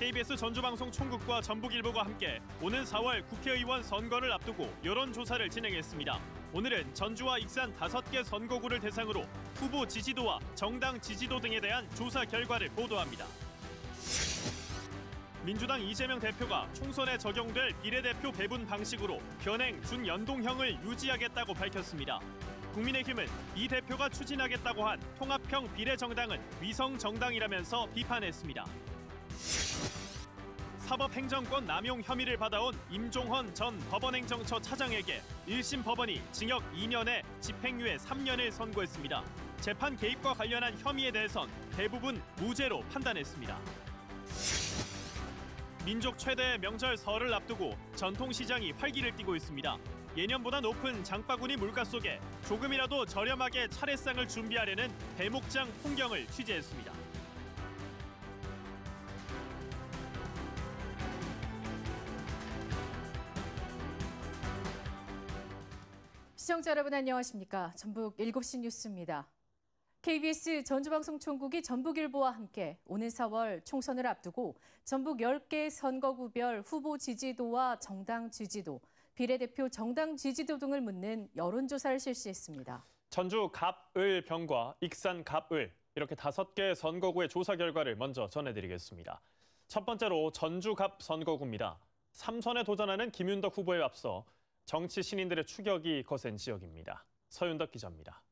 KBS 전주방송 총국과 전북일보가 함께 오는 4월 국회의원 선거를 앞두고 여론조사를 진행했습니다. 오늘은 전주와 익산 5개 선거구를 대상으로 후보 지지도와 정당 지지도 등에 대한 조사 결과를 보도합니다. 민주당 이재명 대표가 총선에 적용될 비례대표 배분 방식으로 현행 준연동형을 유지하겠다고 밝혔습니다. 국민의힘은 이 대표가 추진하겠다고 한 통합형 비례정당은 위성정당이라면서 비판했습니다. 사법행정권 남용 혐의를 받아온 임종헌 전 법원행정처 차장에게 1심 법원이 징역 2년에 집행유예 3년을 선고했습니다. 재판 개입과 관련한 혐의에 대해선 대부분 무죄로 판단했습니다. 민족 최대의 명절 설을 앞두고 전통시장이 활기를 띠고 있습니다. 예년보다 높은 장바구니 물가 속에 조금이라도 저렴하게 차례상을 준비하려는 대목장 풍경을 취재했습니다. 시청자 여러분 안녕하십니까? 전북 7시 뉴스입니다. KBS 전주방송총국이 전북일보와 함께 오는 4월 총선을 앞두고 전북 10개 선거구별 후보 지지도와 정당 지지도, 비례대표 정당 지지도 등을 묻는 여론조사를 실시했습니다. 전주 갑, 을, 병과 익산 갑, 을 이렇게 5개 선거구의 조사 결과를 먼저 전해드리겠습니다. 첫 번째로 전주 갑 선거구입니다. 3선에 도전하는 김윤덕 후보에 앞서 정치 신인들의 추격이 거센 지역입니다. 서윤덕 기자입니다.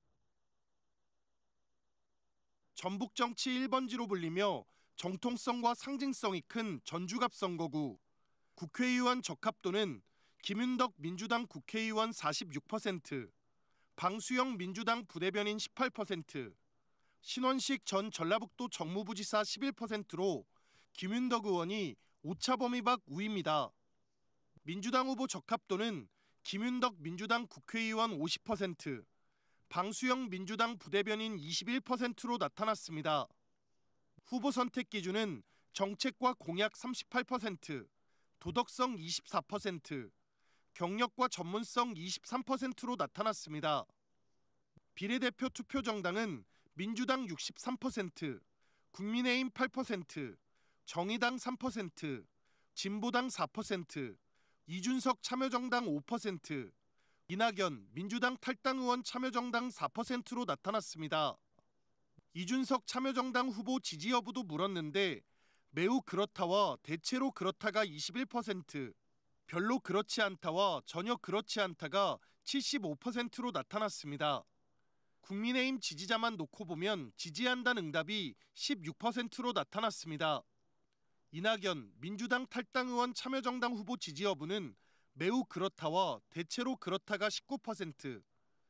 전북 정치 1번지로 불리며 정통성과 상징성이 큰 전주갑 선거구. 국회의원 적합도는 김윤덕 민주당 국회의원 46%, 방수영 민주당 부대변인 18%, 신원식 전 전라북도 정무부지사 11%로 김윤덕 의원이 오차범위 밖 우위입니다. 민주당 후보 적합도는 김윤덕 민주당 국회의원 50%, 방수영 민주당 부대변인 21%로 나타났습니다. 후보 선택 기준은 정책과 공약 38%, 도덕성 24%, 경력과 전문성 23%로 나타났습니다. 비례대표 투표 정당은 민주당 63%, 국민의힘 8%, 정의당 3%, 진보당 4%, 이준석 참여정당 5%, 이낙연 민주당 탈당 의원 참여정당 4%로 나타났습니다. 이준석 참여정당 후보 지지 여부도 물었는데 매우 그렇다와 대체로 그렇다가 21%, 별로 그렇지 않다와 전혀 그렇지 않다가 75%로 나타났습니다. 국민의힘 지지자만 놓고 보면 지지한다는 응답이 16%로 나타났습니다. 이낙연 민주당 탈당 의원 참여정당 후보 지지 여부는 매우 그렇다와 대체로 그렇다가 19%,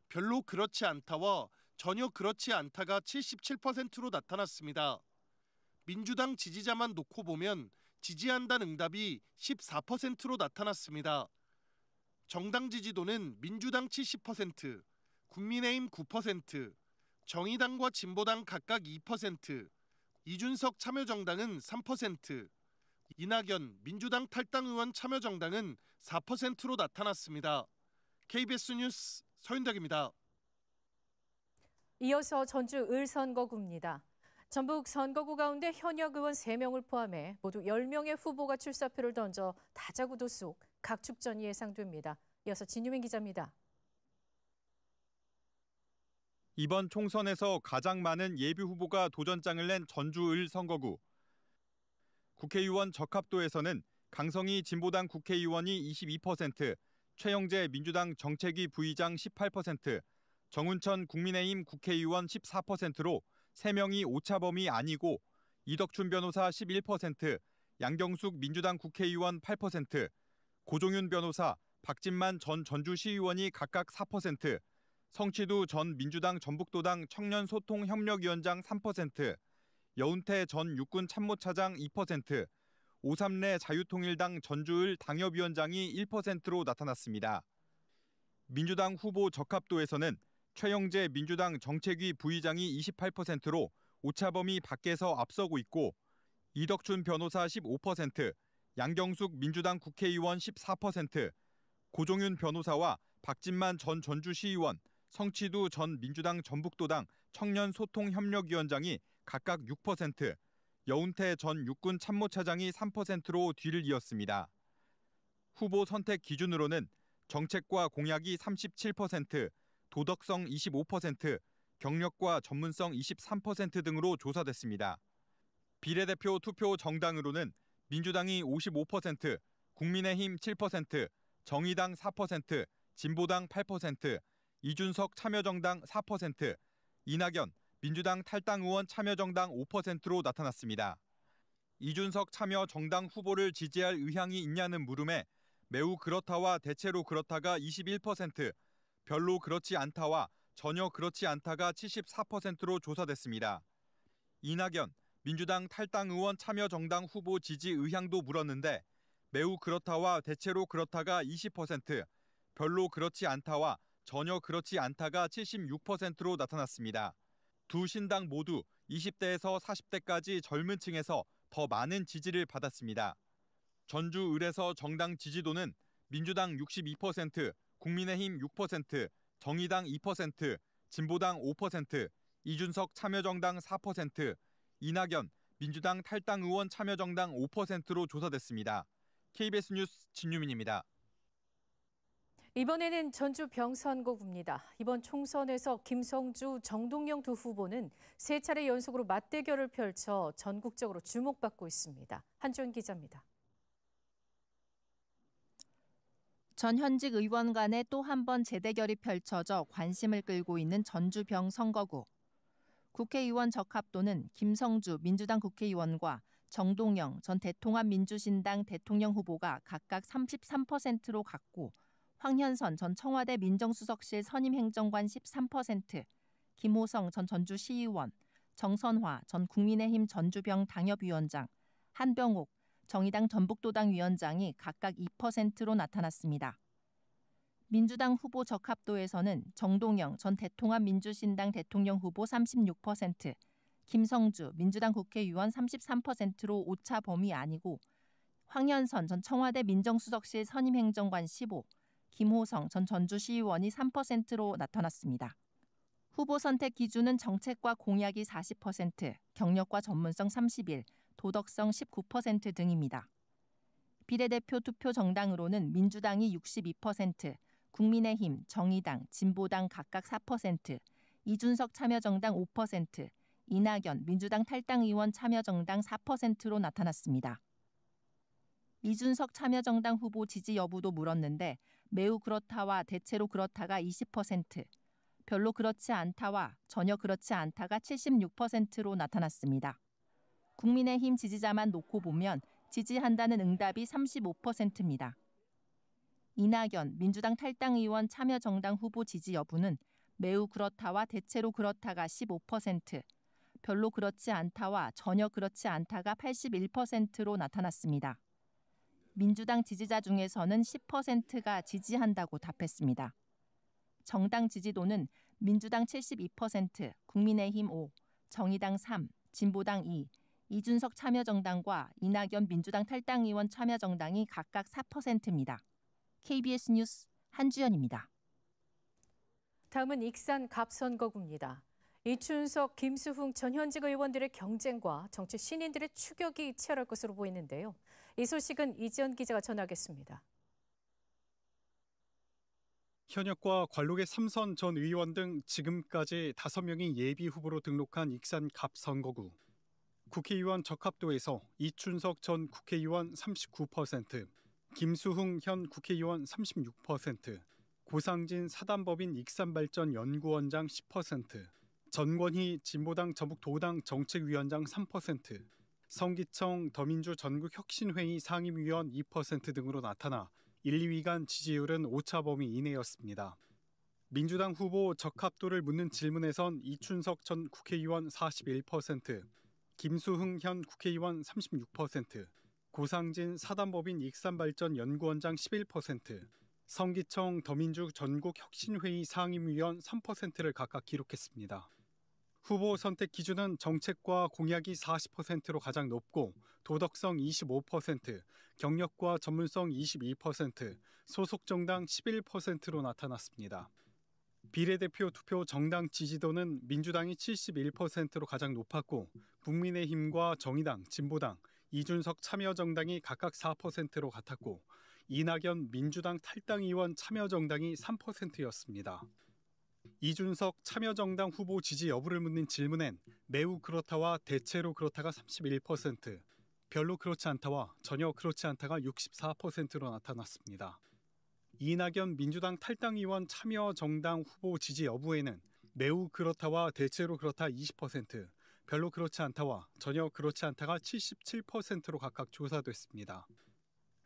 별로 그렇지 않다와 전혀 그렇지 않다가 77%로 나타났습니다. 민주당 지지자만 놓고 보면 지지한다는 응답이 14%로 나타났습니다. 정당 지지도는 민주당 70%, 국민의힘 9%, 정의당과 진보당 각각 2%, 이준석 참여정당은 3%, 이낙연 민주당 탈당 의원 참여정당은 4%로 나타났습니다. KBS 뉴스 서윤덕입니다. 이어서 전주 을 선거구입니다. 전북 선거구 가운데 현역 의원 3명을 포함해 모두 10명의 후보가 출사표를 던져 다자구도 속 각축전이 예상됩니다. 이어서 진유민 기자입니다. 이번 총선에서 가장 많은 예비 후보가 도전장을 낸 전주 을 선거구. 국회의원 적합도에서는 강성희 진보당 국회의원이 22%, 최영재 민주당 정책위 부의장 18%, 정운천 국민의힘 국회의원 14%로 3명이 오차범위 아니고 이덕춘 변호사 11%, 양경숙 민주당 국회의원 8%, 고종윤 변호사, 박진만 전 전주시의원이 각각 4%, 성치두 전 민주당 전북도당 청년소통협력위원장 3%, 여운태 전 육군 참모차장 2%, 오삼래 자유통일당 전주을 당협위원장이 1%로 나타났습니다. 민주당 후보 적합도에서는 최영재 민주당 정책위 부의장이 28%로 오차범위 밖에서 앞서고 있고 이덕춘 변호사 15%, 양경숙 민주당 국회의원 14%, 고종윤 변호사와 박진만 전 전주시의원, 성치두 전 민주당 전북도당 청년소통협력위원장이 각각 6%, 여운태 전 육군 참모차장이 3%로 뒤를 이었습니다. 후보 선택 기준으로는 정책과 공약이 37%, 도덕성 25%, 경력과 전문성 23% 등으로 조사됐습니다. 비례대표 투표 정당으로는 민주당이 55%, 국민의힘 7%, 정의당 4%, 진보당 8%, 이준석 참여정당 4%, 이낙연 민주당 탈당 의원 참여정당 5%로 나타났습니다. 이준석 참여정당 후보를 지지할 의향이 있냐는 물음에 매우 그렇다와 대체로 그렇다가 21%, 별로 그렇지 않다와 전혀 그렇지 않다가 74%로 조사됐습니다. 이낙연 민주당 탈당 의원 참여정당 후보 지지 의향도 물었는데 매우 그렇다와 대체로 그렇다가 20%, 별로 그렇지 않다와 전혀 그렇지 않다가 76%로 나타났습니다. 두 신당 모두 20대에서 40대까지 젊은 층에서 더 많은 지지를 받았습니다. 전주 을에서 정당 지지도는 민주당 62%, 국민의힘 6%, 정의당 2%, 진보당 5%, 이준석 참여정당 4%, 이낙연 민주당 탈당 의원 참여정당 5%로 조사됐습니다. KBS 뉴스 진유민입니다. 이번에는 전주 병선거구입니다. 이번 총선에서 김성주, 정동영 두 후보는 세 차례 연속으로 맞대결을 펼쳐 전국적으로 주목받고 있습니다. 한지원 기자입니다. 전 현직 의원 간의 또 한 번 재대결이 펼쳐져 관심을 끌고 있는 전주병 선거구. 국회의원 적합도는 김성주 민주당 국회의원과 정동영 전 대통합민주신당 대통령 후보가 각각 33%로 갔고 황현선 전 청와대 민정수석실 선임행정관 13%, 김호성 전 전주시의원, 정선화 전 국민의힘 전주병 당협위원장, 한병옥 정의당 전북도당 위원장이 각각 2%로 나타났습니다. 민주당 후보 적합도에서는 정동영 전 대통합민주신당 대통령 후보 36%, 김성주 민주당 국회의원 33%로 오차 범위 아니고 황현선 전 청와대 민정수석실 선임행정관 15%, 김호성 전 전주시의원이 3%로 나타났습니다. 후보 선택 기준은 정책과 공약이 40%, 경력과 전문성 31%, 도덕성 19% 등입니다. 비례대표 투표 정당으로는 민주당이 62%, 국민의힘, 정의당, 진보당 각각 4%, 이준석 참여정당 5%, 이낙연 민주당 탈당 의원 참여정당 4%로 나타났습니다. 이준석 참여정당 후보 지지 여부도 물었는데 매우 그렇다와 대체로 그렇다가 20%, 별로 그렇지 않다와 전혀 그렇지 않다가 76%로 나타났습니다. 국민의힘 지지자만 놓고 보면 지지한다는 응답이 35%입니다. 이낙연 민주당 탈당 의원 참여정당 후보 지지 여부는 매우 그렇다와 대체로 그렇다가 15%, 별로 그렇지 않다와 전혀 그렇지 않다가 81%로 나타났습니다. 민주당 지지자 중에서는 10%가 지지한다고 답했습니다. 정당 지지도는 민주당 72%, 국민의힘 5%, 정의당 3%, 진보당 2%, 이준석 참여정당과 이낙연 민주당 탈당 의원 참여정당이 각각 4%입니다. KBS 뉴스 한주연입니다. 다음은 익산 갑선거구입니다. 이춘석, 김수흥 전 현직 의원들의 경쟁과 정치 신인들의 추격이 치열할 것으로 보이는데요. 이 소식은 이지연 기자가 전하겠습니다. 현역과 관록의 3선 전 의원 등 지금까지 5명이 예비 후보로 등록한 익산 갑선거구. 국회의원 적합도에서 이춘석 전 국회의원 39%, 김수흥 현 국회의원 36%, 고상진 사단법인 익산발전연구원장 10%, 전권희 진보당 전북도당 정책위원장 3%, 성기청 더민주 전국혁신회의 상임위원 2% 등으로 나타나 1, 2위 간 지지율은 오차 범위 이내였습니다. 민주당 후보 적합도를 묻는 질문에선 이춘석 전 국회의원 41%, 김수흥 현 국회의원 36%, 고상진 사단법인 익산발전연구원장 11%, 성기청 더민주 전국혁신회의 상임위원 3%를 각각 기록했습니다. 후보 선택 기준은 정책과 공약이 40%로 가장 높고 도덕성 25%, 경력과 전문성 22%, 소속 정당 11%로 나타났습니다. 비례대표 투표 정당 지지도는 민주당이 71%로 가장 높았고 국민의힘과 정의당, 진보당, 이준석 참여정당이 각각 4%로 같았고 이낙연 민주당 탈당 의원 참여정당이 3%였습니다. 이준석 참여정당 후보 지지 여부를 묻는 질문엔 매우 그렇다와 대체로 그렇다가 31%, 별로 그렇지 않다와 전혀 그렇지 않다가 64%로 나타났습니다. 이낙연 민주당 탈당 의원 참여정당 후보 지지 여부에는 매우 그렇다와 대체로 그렇다 20%, 별로 그렇지 않다와 전혀 그렇지 않다가 77%로 각각 조사됐습니다.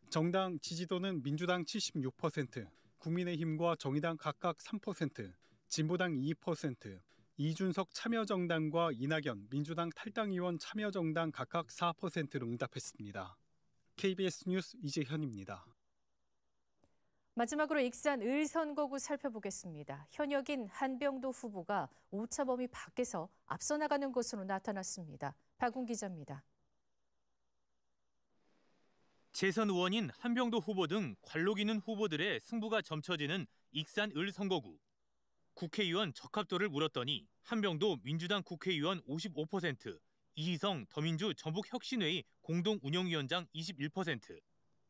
정당 지지도는 민주당 76%, 국민의힘과 정의당 각각 3%, 진보당 2%, 이준석 참여정당과 이낙연 민주당 탈당 의원 참여정당 각각 4%로 응답했습니다. KBS 뉴스 이재현입니다. 마지막으로 익산 을 선거구 살펴보겠습니다. 현역인 한병도 후보가 오차 범위 밖에서 앞서 나가는 것으로 나타났습니다. 박웅 기자입니다. 재선 의원인 한병도 후보 등 관록 있는 후보들의 승부가 점쳐지는 익산 을 선거구. 국회의원 적합도를 물었더니 한병도 민주당 국회의원 55%, 이희성 더민주 전북혁신회의 공동운영위원장 21%,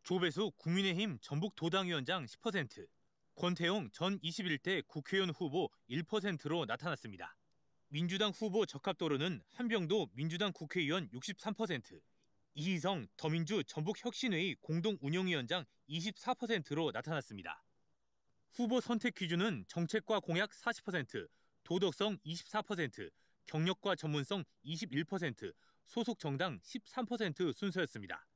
조배수 국민의힘 전북도당위원장 10%, 권태용 전 21대 국회의원 후보 1%로 나타났습니다. 민주당 후보 적합도로는 한병도 민주당 국회의원 63%, 이희성 더민주 전북혁신회의 공동운영위원장 24%로 나타났습니다. 후보 선택 기준은 정책과 공약 40%, 도덕성 24%, 경력과 전문성 21%, 소속 정당 13% 순서였습니다.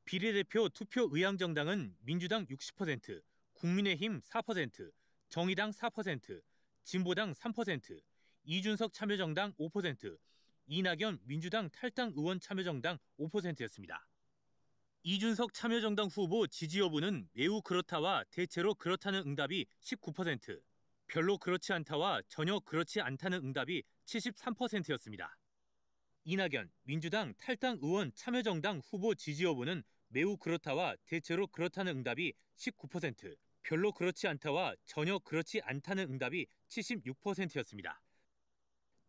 비례대표 투표 의향 정당은 민주당 60%, 국민의힘 4%, 정의당 4%, 진보당 3%, 이준석 참여정당 5%, 이낙연 민주당 탈당 의원 참여정당 5%였습니다. 이준석 참여정당 후보 지지 여부는 매우 그렇다와 대체로 그렇다는 응답이 19%, 별로 그렇지 않다와 전혀 그렇지 않다는 응답이 73%였습니다. 이낙연 민주당 탈당 의원 참여정당 후보 지지 여부는 매우 그렇다와 대체로 그렇다는 응답이 19%, 별로 그렇지 않다와 전혀 그렇지 않다는 응답이 76%였습니다.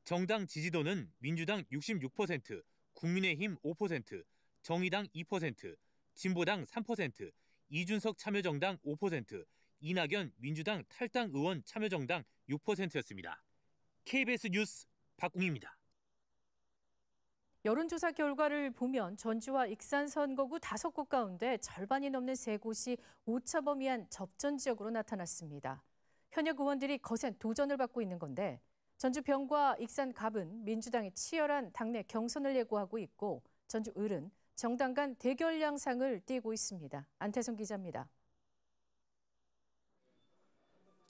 정당 지지도는 민주당 66%, 국민의힘 5%, 정의당 2%, 진보당 3%, 이준석 참여정당 5%, 이낙연 민주당 탈당 의원 참여정당 6%였습니다. KBS 뉴스 박웅입니다. 여론조사 결과를 보면 전주와 익산 선거구 5곳 가운데 절반이 넘는 3곳이 오차 범위 안 접전 지역으로 나타났습니다. 현역 의원들이 거센 도전을 받고 있는 건데 전주 병과 익산 갑은 민주당이 치열한 당내 경선을 예고하고 있고 전주 을은 정당 간 대결 양상을 띠고 있습니다. 안태성 기자입니다.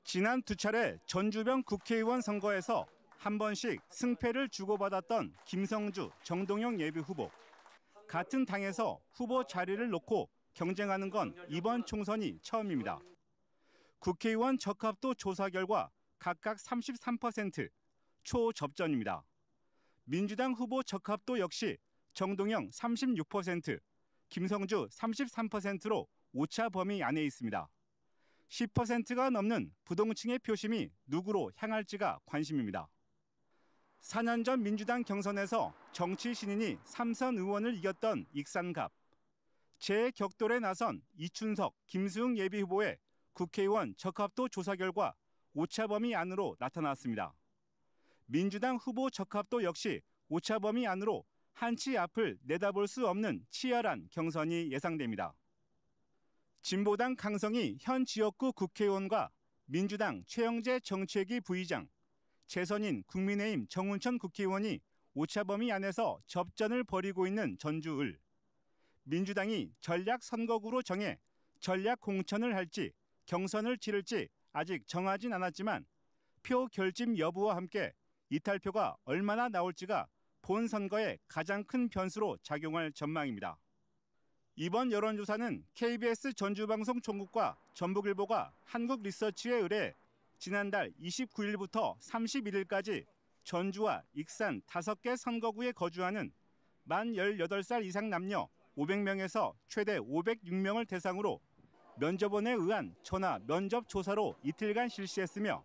지난 2차례 전주병 국회의원 선거에서 한 번씩 승패를 주고받았던 김성주, 정동영 예비후보. 같은 당에서 후보 자리를 놓고 경쟁하는 건 이번 총선이 처음입니다. 국회의원 적합도 조사 결과 각각 33%, 초접전입니다. 민주당 후보 적합도 역시 정동영 36%, 김성주 33%로 오차 범위 안에 있습니다. 10%가 넘는 부동층의 표심이 누구로 향할지가 관심입니다. 4년 전 민주당 경선에서 정치 신인이 3선 의원을 이겼던 익산갑. 재격돌에 나선 이춘석, 김수흥 예비후보의 국회의원 적합도 조사 결과 오차 범위 안으로 나타났습니다. 민주당 후보 적합도 역시 오차 범위 안으로 한치 앞을 내다볼 수 없는 치열한 경선이 예상됩니다. 진보당 강성희 현 지역구 국회의원과 민주당 최영재 정책위 부의장, 재선인 국민의힘 정운천 국회의원이 오차 범위 안에서 접전을 벌이고 있는 전주을. 민주당이 전략 선거구로 정해 전략 공천을 할지 경선을 치를지 아직 정하진 않았지만 표 결집 여부와 함께 이탈표가 얼마나 나올지가 본 선거의 가장 큰 변수로 작용할 전망입니다. 이번 여론조사는 KBS 전주방송 총국과 전북일보가 한국리서치에 의뢰 지난달 29일부터 31일까지 전주와 익산 5개 선거구에 거주하는 만 18살 이상 남녀 500명에서 최대 506명을 대상으로 면접원에 의한 전화 면접 조사로 이틀간 실시했으며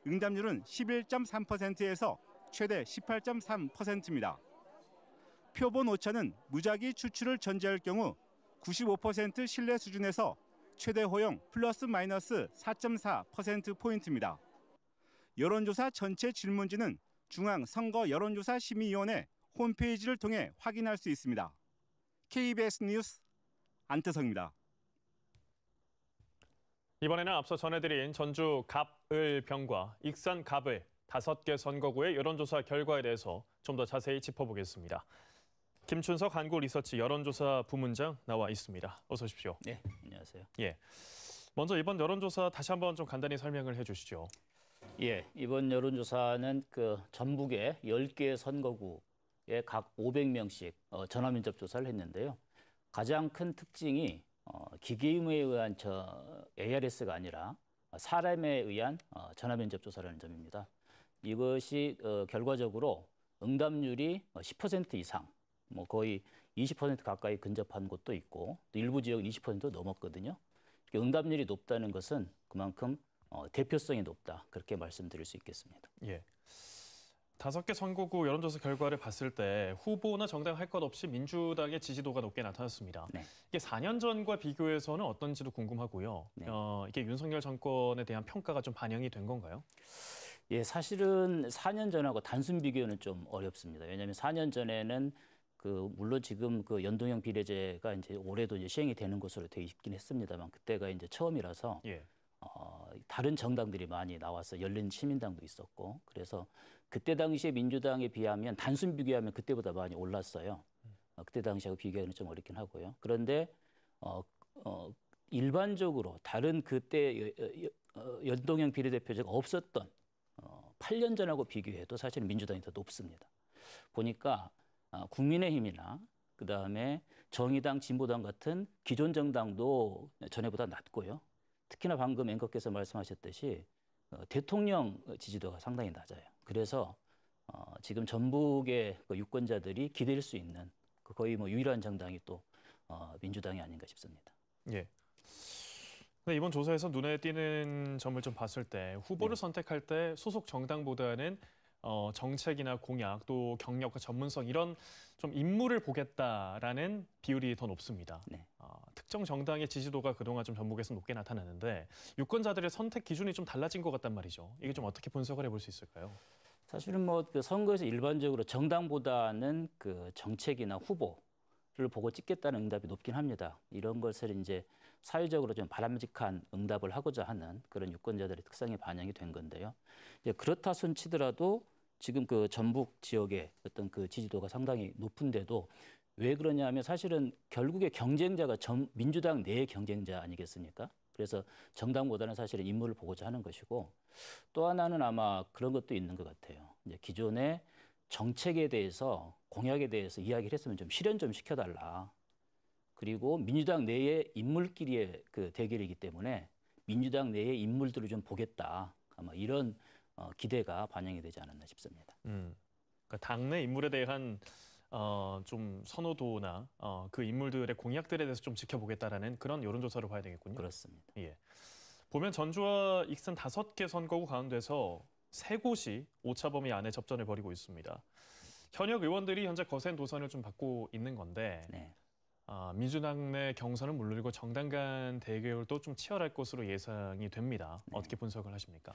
응답률은 11.3%에서 최대 18.3%입니다. 표본 오차는 무작위 추출을 전제할 경우 95% 신뢰 수준에서 최대 허용 플러스 마이너스 4.4%포인트입니다. 여론조사 전체 질문지는 중앙선거여론조사심의위원회 홈페이지를 통해 확인할 수 있습니다. KBS 뉴스 안태성입니다. 이번에는 앞서 전해드린 전주 갑을 병과 익산 갑을 5개 선거구의 여론조사 결과에 대해서 좀 더 자세히 짚어보겠습니다. 김춘석 한국리서치 여론조사 부문장 나와 있습니다. 어서 오십시오. 네, 안녕하세요. 예, 먼저 이번 여론조사 다시 한번 좀 간단히 설명을 해주시죠. 예, 이번 여론조사는 전북의 10개 선거구에 각 500명씩 전화면접 조사를 했는데요. 가장 큰 특징이 기계음에 의한 ARS가 아니라 사람에 의한 전화면접 조사라는 점입니다. 이것이 결과적으로 응답률이 10% 이상, 거의 20% 가까이 근접한 곳도 있고 또 일부 지역은 20% 넘었거든요. 응답률이 높다는 것은 그만큼 대표성이 높다, 그렇게 말씀드릴 수 있겠습니다. 예, 5개 선거구 여론조사 결과를 봤을 때 후보나 정당 할 것 없이 민주당의 지지도가 높게 나타났습니다. 네. 이게 4년 전과 비교해서는 어떤지도 궁금하고요. 네. 이게 윤석열 정권에 대한 평가가 좀 반영이 된 건가요? 예, 사실은 4년 전하고 단순 비교는 좀 어렵습니다. 왜냐하면 4년 전에는 물론 지금 연동형 비례제가 이제 올해도 이제 시행이 되는 것으로 되어 있긴 했습니다만 그때가 이제 처음이라서 예. 다른 정당들이 많이 나와서 열린시민당도 있었고 그래서 그때 당시에 민주당에 비하면 단순 비교하면 그때보다 많이 올랐어요. 그때 당시하고 비교하기는 좀 어렵긴 하고요. 그런데 일반적으로 다른 그때 연동형 비례대표제가 없었던 8년 전하고 비교해도 사실은 민주당이 더 높습니다. 보니까 국민의힘이나 그다음에 정의당, 진보당 같은 기존 정당도 전에보다 낮고요. 특히나 방금 앵커께서 말씀하셨듯이 대통령 지지도가 상당히 낮아요. 그래서 지금 전북의 유권자들이 기댈 수 있는 거의 유일한 정당이 또 민주당이 아닌가 싶습니다. 예. 근데 이번 조사에서 눈에 띄는 점을 좀 봤을 때 후보를 선택할 때 소속 정당보다는 정책이나 공약, 또 경력과 전문성 이런 좀 인물을 보겠다라는 비율이 더 높습니다. 네. 특정 정당의 지지도가 그동안 좀 전북에서 높게 나타나는데 유권자들의 선택 기준이 좀 달라진 것 같단 말이죠. 이게 좀 어떻게 분석을 해볼 수 있을까요? 사실은 선거에서 일반적으로 정당보다는 정책이나 후보를 보고 찍겠다는 응답이 높긴 합니다. 이런 것을 이제 사회적으로 좀 바람직한 응답을 하고자 하는 그런 유권자들의 특성이 반영이 된 건데요. 이제 그렇다 손치더라도 지금 전북 지역의 어떤 지지도가 상당히 높은데도 왜 그러냐면 사실은 결국에 경쟁자가 민주당 내의 경쟁자 아니겠습니까? 그래서 정당보다는 사실은 인물을 보고자 하는 것이고 또 하나는 아마 그런 것도 있는 것 같아요. 이제 기존의 정책에 대해서 공약에 대해서 이야기를 했으면 좀 실현 좀 시켜달라. 그리고 민주당 내의 인물끼리의 대결이기 때문에 민주당 내의 인물들을 좀 보겠다. 아마 이런 기대가 반영이 되지 않았나 싶습니다. 그러니까 당내 인물에 대한 좀 선호도나 그 인물들의 공약들에 대해서 좀 지켜보겠다라는 그런 여론조사를 봐야 되겠군요. 그렇습니다. 예. 보면 전주와 익산 5개 선거구 가운데서 3곳이 오차 범위 안에 접전을 벌이고 있습니다. 현역 의원들이 현재 거센 도전을 좀 받고 있는 건데 네. 민주당 내 경선은 물론이고 정당 간 대결도 좀 치열할 것으로 예상이 됩니다. 네. 어떻게 분석을 하십니까?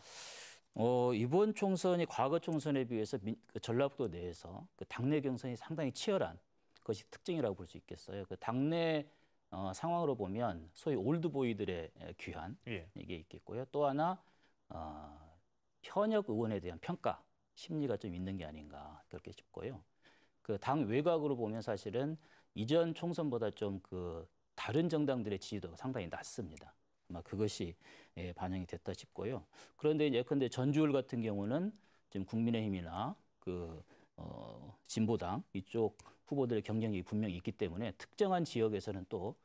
이번 총선이 과거 총선에 비해서 전라북도 내에서 당내 경선이 상당히 치열한 것이 특징이라고 볼 수 있겠어요. 당내 상황으로 보면 소위 올드보이들의 귀환 이게 있겠고요. 또 하나 현역 의원에 대한 평가 심리가 좀 있는 게 아닌가 그렇게 싶고요. 당 외곽으로 보면 사실은 이전 총선보다 좀 다른 정당들의 지지도가 상당히 낮습니다. 아마 그것이 반영이 됐다 싶고요. 그런데 예컨대 전주을 같은 경우는 지금 국민의힘이나 진보당 이쪽 후보들의 경쟁력이 분명히 있기 때문에 특정한 지역에서는 또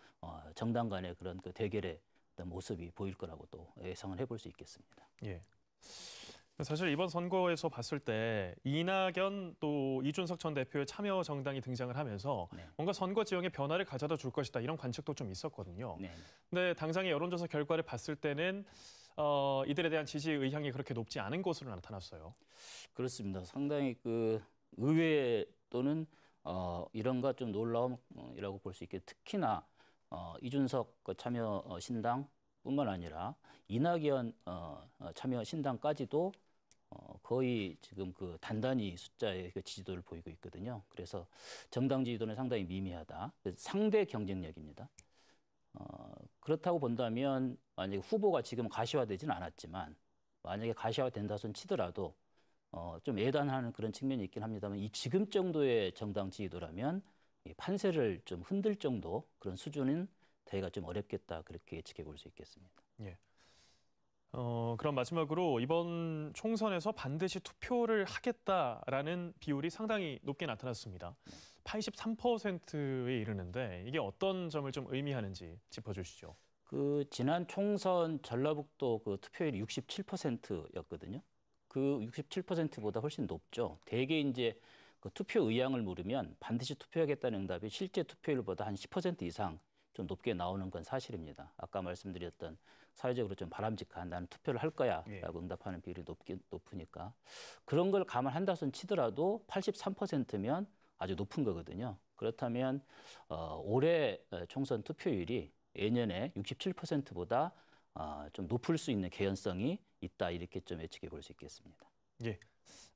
정당 간의 그런 대결의 어떤 모습이 보일 거라고 또 예상을 해볼 수 있겠습니다. 예. 사실 이번 선거에서 봤을 때 이낙연 또 이준석 전 대표의 참여 정당이 등장을 하면서 뭔가 선거 지형에 변화를 가져다 줄 것이다 이런 관측도 좀 있었거든요. 네. 근데 당장의 여론조사 결과를 봤을 때는 이들에 대한 지지 의향이 그렇게 높지 않은 것으로 나타났어요. 그렇습니다. 상당히 그 의외 또는 이런가 좀 놀라움이라고 볼 수 있게 특히나 이준석 참여 신당뿐만 아니라 이낙연 참여 신당까지도 거의 지금 그 단단히 숫자의 그 지지도를 보이고 있거든요. 그래서 정당 지지도는 상당히 미미하다. 상대 경쟁력입니다. 그렇다고 본다면 만약에 후보가 지금 가시화되지는 않았지만 만약에 가시화된다 손 치더라도 좀 예단하는 그런 측면이 있긴 합니다만 이 지금 정도의 정당 지지도라면 이 판세를 좀 흔들 정도 그런 수준은 되기가 좀 어렵겠다 그렇게 예측해 볼 수 있겠습니다. 예. 그럼 마지막으로 이번 총선에서 반드시 투표를 하겠다라는 비율이 상당히 높게 나타났습니다. 83%에 이르는데 이게 어떤 점을 좀 의미하는지 짚어주시죠. 그 지난 총선 전라북도 그 투표율이 67%였거든요. 그 67%보다 훨씬 높죠. 대개 이제 그 투표 의향을 물으면 반드시 투표하겠다는 응답이 실제 투표율보다 한 10% 이상 좀 높게 나오는 건 사실입니다. 아까 말씀드렸던 사회적으로 좀 바람직한 나는 투표를 할 거야라고 응답하는 비율이 높으니까 그런 걸 감안한다 손 치더라도 83%면 아주 높은 거거든요. 그렇다면 올해 총선 투표율이 예년에 67%보다 좀 높을 수 있는 개연성이 있다 이렇게 좀 예측해 볼 수 있겠습니다. 예,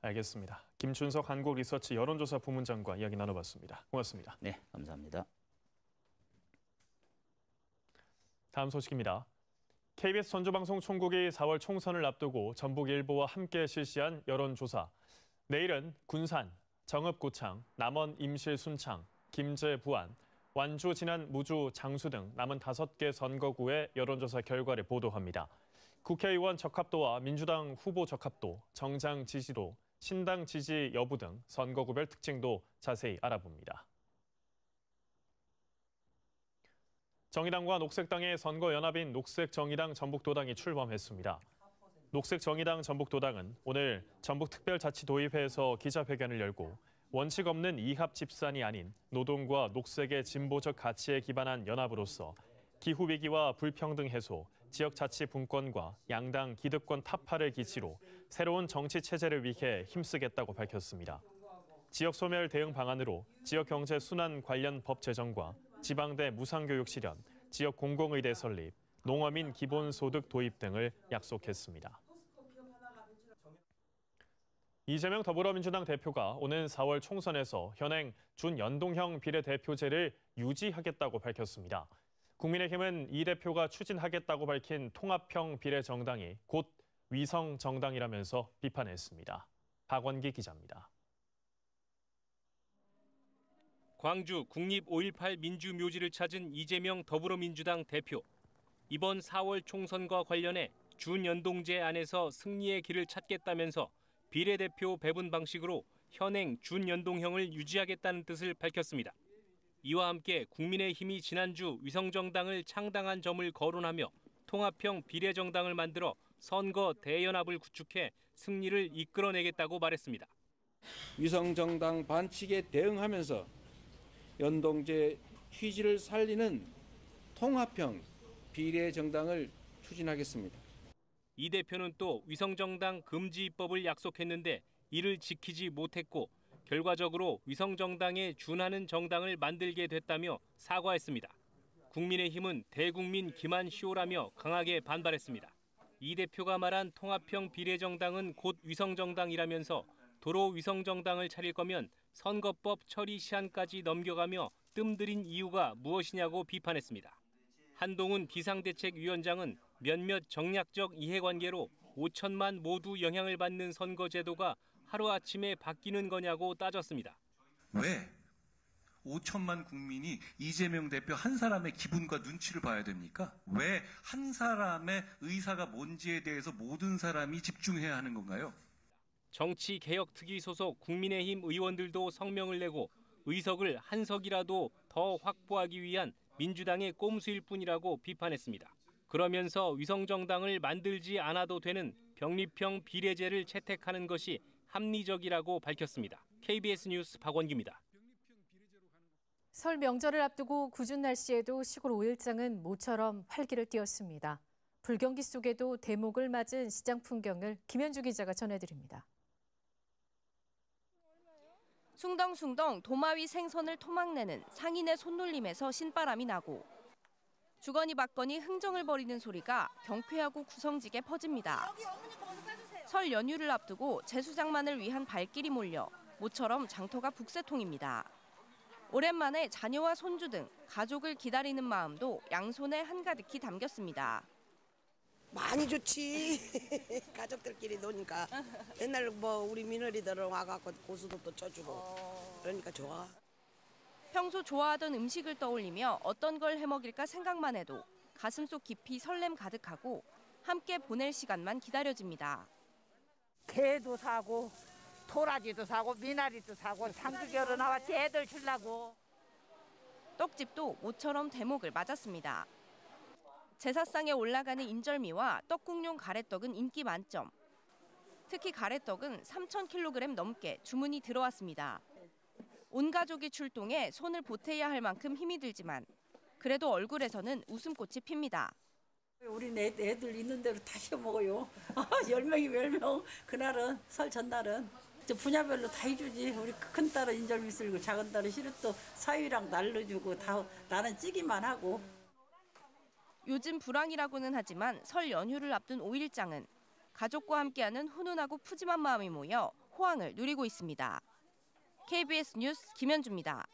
알겠습니다. 김준석 한국리서치 여론조사 부문장과 이야기 나눠봤습니다. 고맙습니다. 네, 감사합니다. 다음 소식입니다. KBS 전주방송 총국이 4월 총선을 앞두고 전북일보와 함께 실시한 여론조사. 내일은 군산, 정읍고창, 남원 임실 순창, 김제 부안, 완주 진안 무주 장수 등 남은 5개 선거구의 여론조사 결과를 보도합니다. 국회의원 적합도와 민주당 후보 적합도, 정당 지지도, 신당 지지 여부 등 선거구별 특징도 자세히 알아봅니다. 정의당과 녹색당의 선거연합인 녹색정의당 전북도당이 출범했습니다. 녹색정의당 전북도당은 오늘 전북특별자치도의회에서 기자회견을 열고 원칙 없는 이합 집산이 아닌 노동과 녹색의 진보적 가치에 기반한 연합으로서 기후위기와 불평등 해소, 지역자치 분권과 양당 기득권 타파를 기치로 새로운 정치체제를 위해 힘쓰겠다고 밝혔습니다. 지역소멸 대응 방안으로 지역경제 순환 관련 법 제정과 지방대 무상교육 실현, 지역 공공의대 설립, 농어민 기본소득 도입 등을 약속했습니다. 이재명 더불어민주당 대표가 오는 4월 총선에서 현행 준연동형 비례대표제를 유지하겠다고 밝혔습니다. 국민의힘은 이 대표가 추진하겠다고 밝힌 통합형 비례정당이 곧 위성정당이라면서 비판했습니다. 박원기 기자입니다. 광주 국립 5.18 민주묘지를 찾은 이재명 더불어민주당 대표. 이번 4월 총선과 관련해 준연동제 안에서 승리의 길을 찾겠다면서 비례대표 배분 방식으로 현행 준연동형을 유지하겠다는 뜻을 밝혔습니다. 이와 함께 국민의힘이 지난주 위성정당을 창당한 점을 거론하며 통합형 비례정당을 만들어 선거 대연합을 구축해 승리를 이끌어내겠다고 말했습니다. 위성정당 반칙에 대응하면서 연동제 취지를 살리는 통합형 비례정당을 추진하겠습니다. 이 대표는 또 위성정당 금지 입법을 약속했는데 이를 지키지 못했고 결과적으로 위성정당에 준하는 정당을 만들게 됐다며 사과했습니다. 국민의힘은 대국민 기만시오라며 강하게 반발했습니다. 이 대표가 말한 통합형 비례정당은 곧 위성정당이라면서 도로 위성정당을 차릴 거면 선거법 처리 시한까지 넘겨가며 뜸들인 이유가 무엇이냐고 비판했습니다. 한동훈 비상대책위원장은 몇몇 정략적 이해관계로 5천만 모두 영향을 받는 선거제도가 하루아침에 바뀌는 거냐고 따졌습니다. 왜 5천만 국민이 이재명 대표 한 사람의 기분과 눈치를 봐야 됩니까? 왜 한 사람의 의사가 뭔지에 대해서 모든 사람이 집중해야 하는 건가요? 정치개혁특위 소속 국민의힘 의원들도 성명을 내고 의석을 한 석이라도 더 확보하기 위한 민주당의 꼼수일 뿐이라고 비판했습니다. 그러면서 위성정당을 만들지 않아도 되는 병립형 비례제를 채택하는 것이 합리적이라고 밝혔습니다. KBS 뉴스 박원기입니다. 설 명절을 앞두고 궂은 날씨에도 시골 5일장은 모처럼 활기를 띠었습니다. 불경기 속에도 대목을 맞은 시장 풍경을 김현주 기자가 전해드립니다. 숭덩숭덩 도마 위 생선을 토막내는 상인의 손놀림에서 신바람이 나고 주거니 받거니 흥정을 벌이는 소리가 경쾌하고 구성지게 퍼집니다. 설 연휴를 앞두고 제수장만을 위한 발길이 몰려 모처럼 장터가 북새통입니다. 오랜만에 자녀와 손주 등 가족을 기다리는 마음도 양손에 한가득히 담겼습니다. 많이 좋지. 가족들끼리 노니까. 옛날 우리 며느리들은 와갖고 고수도 또 쳐주고 그러니까 좋아. 평소 좋아하던 음식을 떠올리며 어떤 걸 해먹일까 생각만 해도 가슴속 깊이 설렘 가득하고 함께 보낼 시간만 기다려집니다. 게도 사고 도라지도 사고 미나리도 사고 상주결혼 나왔지 애들 주려고. 떡집도 모처럼 대목을 맞았습니다. 제사상에 올라가는 인절미와 떡국용 가래떡은 인기 만점. 특히 가래떡은 3,000kg 넘게 주문이 들어왔습니다. 온 가족이 출동해 손을 보태야 할 만큼 힘이 들지만 그래도 얼굴에서는 웃음꽃이 핍니다. 우리 애들 있는 대로 다 시켜 먹어요. 10명이 10명. 그날은 설 전날은 분야별로 다 해주지. 우리 큰 딸은 인절미 쓸고 작은 딸은 시루떡 사위랑 날려주고 다 나는 찌기만 하고. 요즘 불황이라고는 하지만 설 연휴를 앞둔 5일장은 가족과 함께하는 훈훈하고 푸짐한 마음이 모여 호황을 누리고 있습니다. KBS 뉴스 김현주입니다.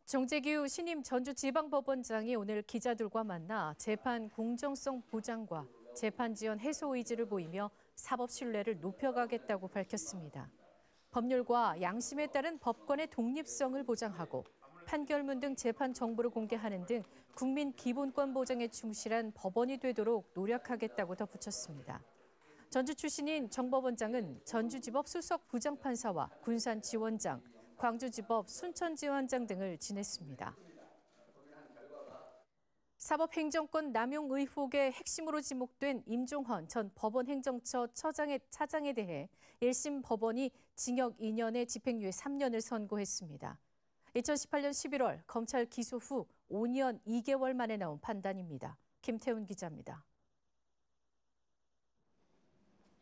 정재규 신임 전주지방법원장이 오늘 기자들과 만나 재판 공정성 보장과 재판 지연 해소 의지를 보이며 사법 신뢰를 높여가겠다고 밝혔습니다. 법률과 양심에 따른 법관의 독립성을 보장하고 판결문 등 재판 정보를 공개하는 등 국민 기본권 보장에 충실한 법원이 되도록 노력하겠다고 덧붙였습니다. 전주 출신인 정 법원장은 전주지법 수석 부장판사와 군산지원장, 광주지법 순천지원장 등을 지냈습니다. 사법행정권 남용 의혹의 핵심으로 지목된 임종헌 전 법원행정처 차장에 대해 1심 법원이 징역 2년에 집행유예 3년을 선고했습니다. 2018년 11월 검찰 기소 후 5년 2개월 만에 나온 판단입니다. 김태훈 기자입니다.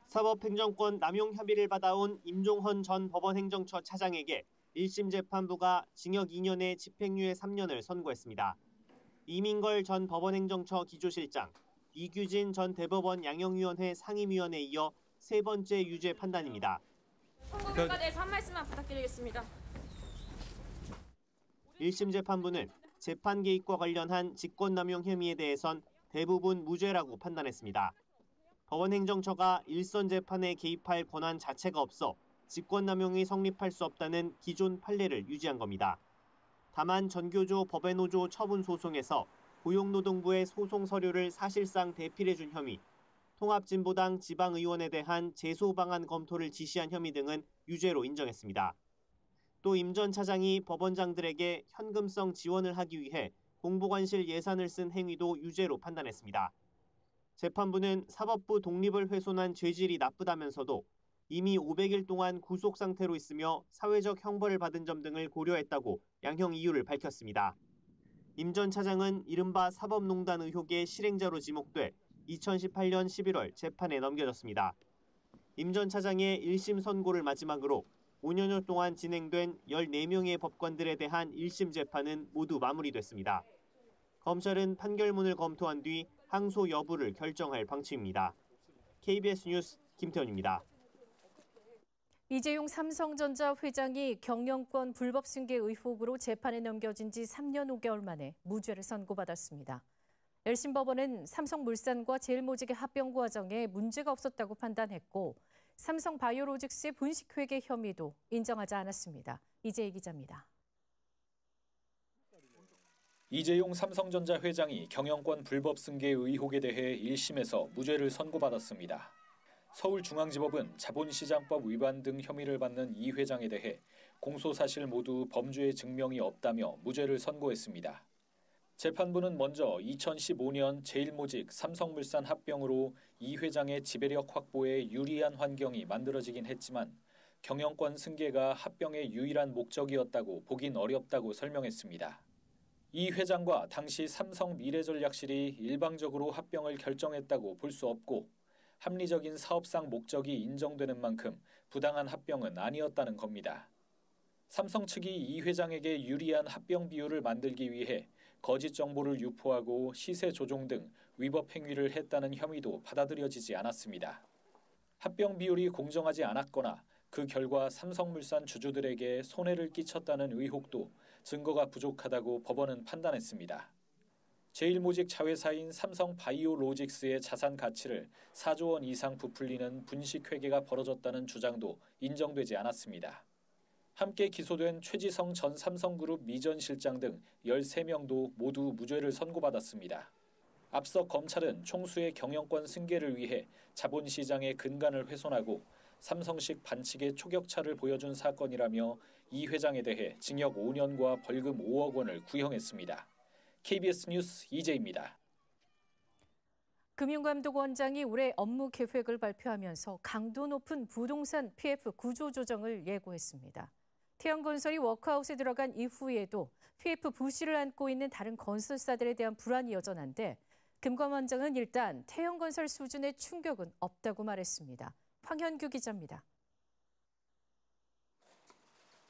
사법행정권 남용 혐의를 받아온 임종헌 전 법원행정처 차장에게 1심 재판부가 징역 2년에 집행유예 3년을 선고했습니다. 이민걸 전 법원행정처 기조실장, 이규진 전 대법원 양형위원회 상임위원에 이어 세 번째 유죄 판단입니다. 선고 결과에 대해서 한 말씀만 부탁드리겠습니다. 1심 재판부는 재판 개입과 관련한 직권남용 혐의에 대해선 대부분 무죄라고 판단했습니다. 법원행정처가 일선 재판에 개입할 권한 자체가 없어 직권남용이 성립할 수 없다는 기존 판례를 유지한 겁니다. 다만 전교조 법외노조 처분 소송에서 고용노동부의 소송 서류를 사실상 대필해준 혐의, 통합진보당 지방의원에 대한 제소 방안 검토를 지시한 혐의 등은 유죄로 인정했습니다. 또 임 전 차장이 법원장들에게 현금성 지원을 하기 위해 공보관실 예산을 쓴 행위도 유죄로 판단했습니다. 재판부는 사법부 독립을 훼손한 죄질이 나쁘다면서도 이미 500일 동안 구속 상태로 있으며 사회적 형벌을 받은 점 등을 고려했다고 양형 이유를 밝혔습니다. 임 전 차장은 이른바 사법농단 의혹의 실행자로 지목돼 2018년 11월 재판에 넘겨졌습니다. 임 전 차장의 1심 선고를 마지막으로 5년여 동안 진행된 14명의 법관들에 대한 1심 재판은 모두 마무리됐습니다. 검찰은 판결문을 검토한 뒤 항소 여부를 결정할 방침입니다. KBS 뉴스 김태훈입니다. 이재용 삼성전자 회장이 경영권 불법 승계 의혹으로 재판에 넘겨진 지 3년 5개월 만에 무죄를 선고받았습니다. 1심 법원은 삼성물산과 제일모직의 합병 과정에 문제가 없었다고 판단했고 삼성바이오로직스의 분식회계 혐의도 인정하지 않았습니다. 이재희 기자입니다. 이재용 삼성전자 회장이 경영권 불법 승계 의혹에 대해 1심에서 무죄를 선고받았습니다. 서울중앙지법은 자본시장법 위반 등 혐의를 받는 이 회장에 대해 공소사실 모두 범죄의 증명이 없다며 무죄를 선고했습니다. 재판부는 먼저 2015년 제일모직 삼성물산 합병으로 이 회장의 지배력 확보에 유리한 환경이 만들어지긴 했지만 경영권 승계가 합병의 유일한 목적이었다고 보긴 어렵다고 설명했습니다. 이 회장과 당시 삼성 미래전략실이 일방적으로 합병을 결정했다고 볼 수 없고 합리적인 사업상 목적이 인정되는 만큼 부당한 합병은 아니었다는 겁니다. 삼성 측이 이 회장에게 유리한 합병 비율을 만들기 위해 거짓 정보를 유포하고 시세 조종 등 위법 행위를 했다는 혐의도 받아들여지지 않았습니다. 합병 비율이 공정하지 않았거나 그 결과 삼성물산 주주들에게 손해를 끼쳤다는 의혹도 증거가 부족하다고 법원은 판단했습니다. 제1모직 자회사인 삼성바이오로직스의 자산 가치를 4조 원 이상 부풀리는 분식회계가 벌어졌다는 주장도 인정되지 않았습니다. 함께 기소된 최지성 전 삼성그룹 미전 실장 등 13명도 모두 무죄를 선고받았습니다. 앞서 검찰은 총수의 경영권 승계를 위해 자본시장의 근간을 훼손하고 삼성식 반칙의 초격차를 보여준 사건이라며 이 회장에 대해 징역 5년과 벌금 5억 원을 구형했습니다. KBS 뉴스 이재입니다. 금융감독원장이 올해 업무 계획을 발표하면서 강도 높은 부동산 PF 구조 조정을 예고했습니다. 태영건설이 워크아웃에 들어간 이후에도 PF 부실을 안고 있는 다른 건설사들에 대한 불안이 여전한데 금감원장은 일단 태영건설 수준의 충격은 없다고 말했습니다. 황현규 기자입니다.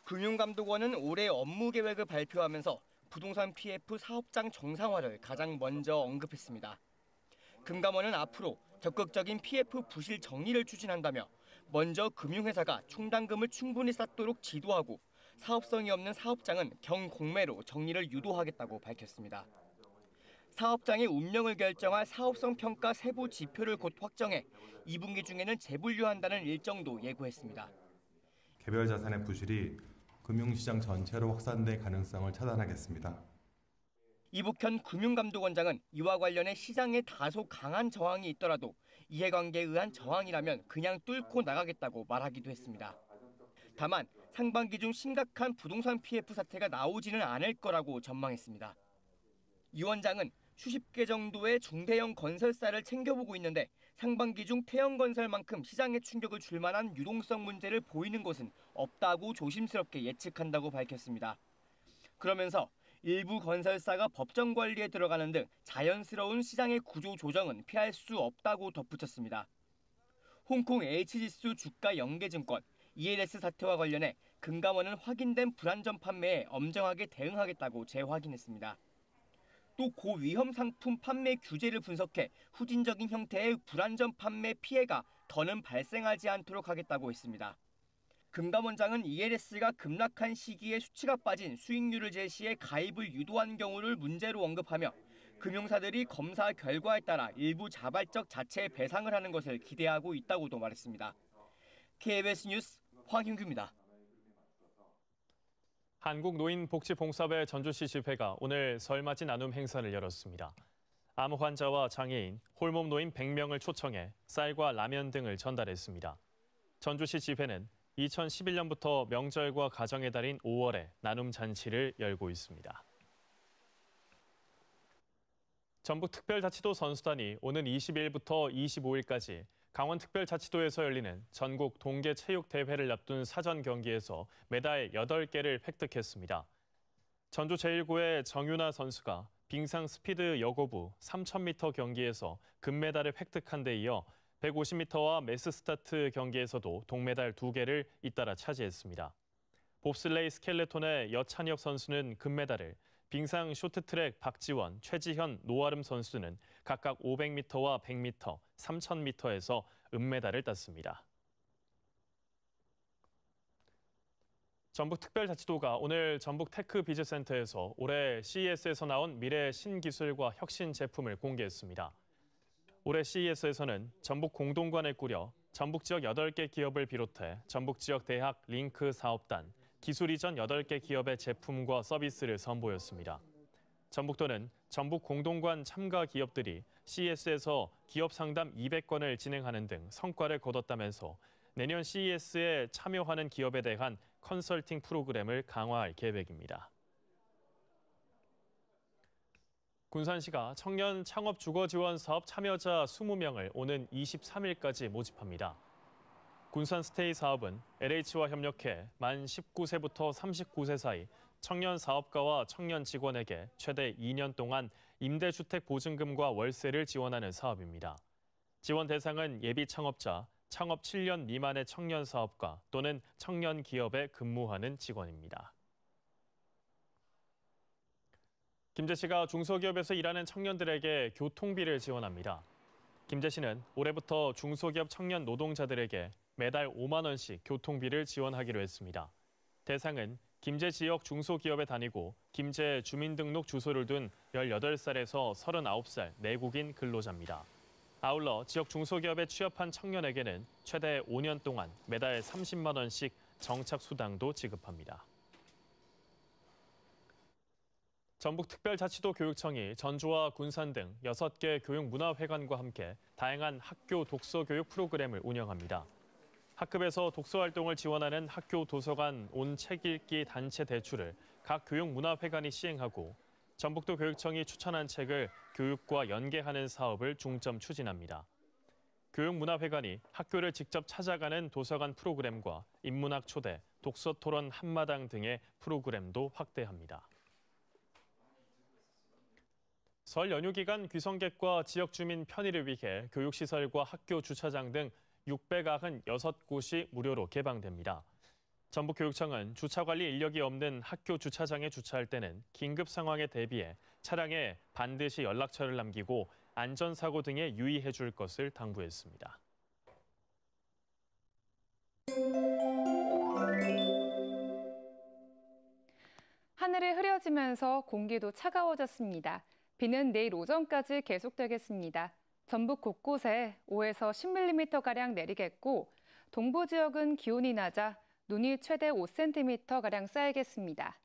금융감독원은 올해 업무 계획을 발표하면서 부동산 PF 사업장 정상화를 가장 먼저 언급했습니다. 금감원은 앞으로 적극적인 PF 부실 정리를 추진한다며 먼저 금융회사가 충당금을 충분히 쌓도록 지도하고 사업성이 없는 사업장은 경공매로 정리를 유도하겠다고 밝혔습니다. 사업장의 운명을 결정할 사업성 평가 세부 지표를 곧 확정해 2분기 중에는 재분류한다는 일정도 예고했습니다. 개별 자산의 부실이 금융시장 전체로 확산될 가능성을 차단하겠습니다. 이북현 금융감독원장은 이와 관련해 시장에 다소 강한 저항이 있더라도 이해관계에 의한 저항이라면 그냥 뚫고 나가겠다고 말하기도 했습니다. 다만 상반기 중 심각한 부동산 PF 사태가 나오지는 않을 거라고 전망했습니다. 이 원장은 수십 개 정도의 중대형 건설사를 챙겨보고 있는데 상반기 중 태영건설만큼 시장에 충격을 줄 만한 유동성 문제를 보이는 곳은 없다고 조심스럽게 예측한다고 밝혔습니다. 그러면서 일부 건설사가 법정 관리에 들어가는 등 자연스러운 시장의 구조 조정은 피할 수 없다고 덧붙였습니다. 홍콩 H지수 주가 연계증권 ELS 사태와 관련해 금감원은 확인된 불안전 판매에 엄정하게 대응하겠다고 재확인했습니다. 또 고위험 상품 판매 규제를 분석해 후진적인 형태의 불안전 판매 피해가 더는 발생하지 않도록 하겠다고 했습니다. 금감원장은 ELS가 급락한 시기에 수치가 빠진 수익률을 제시해 가입을 유도한 경우를 문제로 언급하며 금융사들이 검사 결과에 따라 일부 자발적 자체 배상을 하는 것을 기대하고 있다고도 말했습니다. KBS 뉴스 황hin규입니다. 한국노인복지봉사회 전주시 집회가 오늘 설 맞이 나눔 행사를 열었습니다. 암 환자와 장애인, 홀몸 노인 100명을 초청해 쌀과 라면 등을 전달했습니다. 전주시 집회는 2011년부터 명절과 가정의 달인 5월에 나눔 잔치를 열고 있습니다. 전북특별자치도 선수단이 오는 22일부터 25일까지 강원특별자치도에서 열리는 전국 동계체육대회를 앞둔 사전 경기에서 메달 8개를 획득했습니다. 전주 제1고의 정윤아 선수가 빙상 스피드 여고부 3000m 경기에서 금메달을 획득한 데 이어 150m와 매스스타트 경기에서도 동메달 2개를 잇따라 차지했습니다. 봅슬레이 스켈레톤의 여찬혁 선수는 금메달을, 빙상 쇼트트랙 박지원, 최지현, 노아름 선수는 각각 500m와 100m, 3000m에서 은메달을 땄습니다. 전북특별자치도가 오늘 전북테크비즈센터에서 올해 CES에서 나온 미래 신기술과 혁신 제품을 공개했습니다. 올해 CES에서는 전북 공동관을 꾸려 전북 지역 8개 기업을 비롯해 전북 지역 대학 링크 사업단, 기술 이전 8개 기업의 제품과 서비스를 선보였습니다. 전북도는 전북 공동관 참가 기업들이 CES에서 기업 상담 200건을 진행하는 등 성과를 거뒀다면서 내년 CES에 참여하는 기업에 대한 컨설팅 프로그램을 강화할 계획입니다. 군산시가 청년 창업 주거 지원 사업 참여자 20명을 오는 23일까지 모집합니다. 군산 스테이 사업은 LH와 협력해 만 19세부터 39세 사이 청년 사업가와 청년 직원에게 최대 2년 동안 임대주택 보증금과 월세를 지원하는 사업입니다. 지원 대상은 예비 창업자, 창업 7년 미만의 청년 사업가 또는 청년 기업에 근무하는 직원입니다. 김제시가 중소기업에서 일하는 청년들에게 교통비를 지원합니다. 김제시는 올해부터 중소기업 청년 노동자들에게 매달 5만 원씩 교통비를 지원하기로 했습니다. 대상은 김제 지역 중소기업에 다니고 김제 주민등록 주소를 둔 18살에서 39살 내국인 근로자입니다. 아울러 지역 중소기업에 취업한 청년에게는 최대 5년 동안 매달 30만 원씩 정착수당도 지급합니다. 전북특별자치도 교육청이 전주와 군산 등 6개 교육문화회관과 함께 다양한 학교 독서교육 프로그램을 운영합니다. 학급에서 독서활동을 지원하는 학교 도서관 온 책 읽기 단체 대출을 각 교육문화회관이 시행하고 전북도 교육청이 추천한 책을 교육과 연계하는 사업을 중점 추진합니다. 교육문화회관이 학교를 직접 찾아가는 도서관 프로그램과 인문학 초대, 독서토론 한마당 등의 프로그램도 확대합니다. 설 연휴 기간 귀성객과 지역 주민 편의를 위해 교육시설과 학교 주차장 등 696곳이 무료로 개방됩니다. 전북교육청은 주차관리 인력이 없는 학교 주차장에 주차할 때는 긴급 상황에 대비해 차량에 반드시 연락처를 남기고 안전사고 등에 유의해 줄 것을 당부했습니다. 하늘이 흐려지면서 공기도 차가워졌습니다. 비는 내일 오전까지 계속되겠습니다. 전북 곳곳에 5에서 10mm가량 내리겠고 동부 지역은 기온이 낮아 눈이 최대 5cm가량 쌓이겠습니다.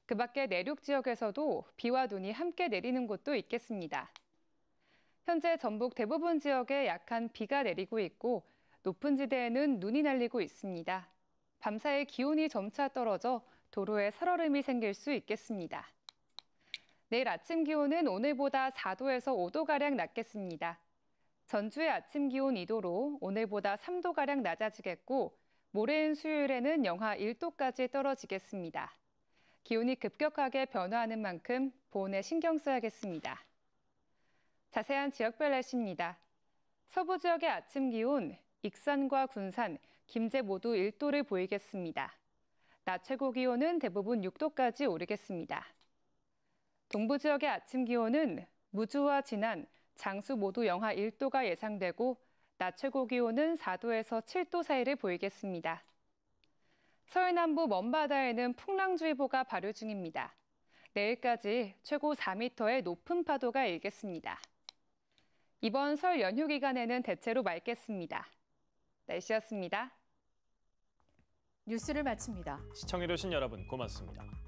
그 밖에 내륙 지역에서도 비와 눈이 함께 내리는 곳도 있겠습니다. 현재 전북 대부분 지역에 약한 비가 내리고 있고 높은 지대에는 눈이 날리고 있습니다. 밤사이 기온이 점차 떨어져 도로에 살얼음이 생길 수 있겠습니다. 내일 아침 기온은 오늘보다 4도에서 5도가량 낮겠습니다. 전주의 아침 기온 2도로 오늘보다 3도가량 낮아지겠고 모레인 수요일에는 영하 1도까지 떨어지겠습니다. 기온이 급격하게 변화하는 만큼 보온에 신경 써야겠습니다. 자세한 지역별 날씨입니다. 서부 지역의 아침 기온, 익산과 군산, 김제 모두 1도를 보이겠습니다. 낮 최고 기온은 대부분 6도까지 오르겠습니다. 동부 지역의 아침 기온은 무주와 진안, 장수 모두 영하 1도가 예상되고 낮 최고 기온은 4도에서 7도 사이를 보이겠습니다. 서해 남부 먼바다에는 풍랑주의보가 발효 중입니다. 내일까지 최고 4m의 높은 파도가 일겠습니다. 이번 설 연휴 기간에는 대체로 맑겠습니다. 날씨였습니다. 뉴스를 마칩니다. 시청해주신 여러분 고맙습니다.